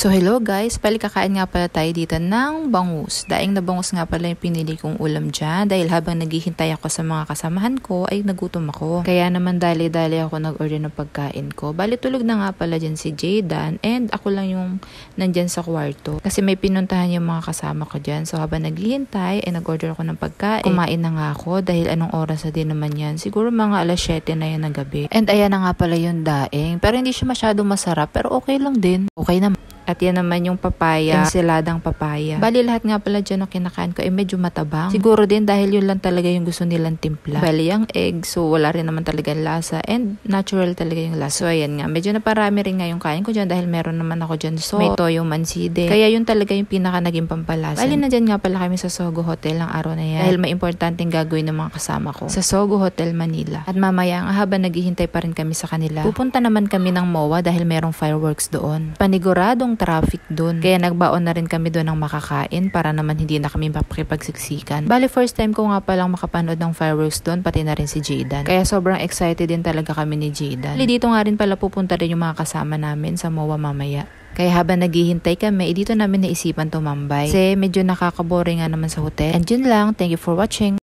So hello guys, kakain nga pala tayo dito ng bangus. Daing na bangus nga pala yung pinili kong ulam dyan dahil habang naghihintay ako sa mga kasamahan ko ay nagutom ako. Kaya naman dali-dali ako nag-order ng pagkain ko. Bali tulog na nga pala dyan si Jaydan and ako lang yung nandyan sa kwarto. Kasi may pinuntahan yung mga kasama ko dyan. So habang naghihintay ay nag-order ako ng pagkain. Kumain na nga ako dahil anong oras na din naman yan. Siguro mga alas 7 na yan ng gabi. And ayan na nga pala yung daing. Pero hindi siya masyadong masarap pero okay lang din. Okay naman. At yan naman yung papaya, ensiladang papaya. Bali lahat nga pala dyan ang kinakain ko ay medyo matabang. Siguro din dahil yun lang talaga yung gusto nilang timpla. Bali yung egg, so wala rin naman talaga lasa and natural talaga yung lasa. So ayan nga, medyo naparami rin nga yung kain ko dyan dahil meron naman ako dyan so may toyo manside. Kaya yun talaga yung pinaka naging pampalasa. Bali na dyan nga pala kami sa Sogo Hotel ang araw na yan. Dahil may importanteng gagawin ng mga kasama ko. Sa Sogo Hotel Manila. At mamaya ang habang naghihintay pa rin kami sa kanila, pupunta naman kami ng MOA dahil merong fireworks doon. Paniguradong traffic doon. Kaya nagbaon na rin kami doon ng makakain para naman hindi na kami makipagsiksikan. Bali first time ko nga palang makapanood ng fireworks doon pati na rin si Jaydan. Kaya sobrang excited din talaga kami ni Jaydan. Bali dito nga rin pala pupunta rin yung mga kasama namin sa MOA mamaya. Kaya habang naghihintay kami, dito namin naisipan tumambay. Kasi medyo nakakaboring nga naman sa hotel. And yun lang. Thank you for watching.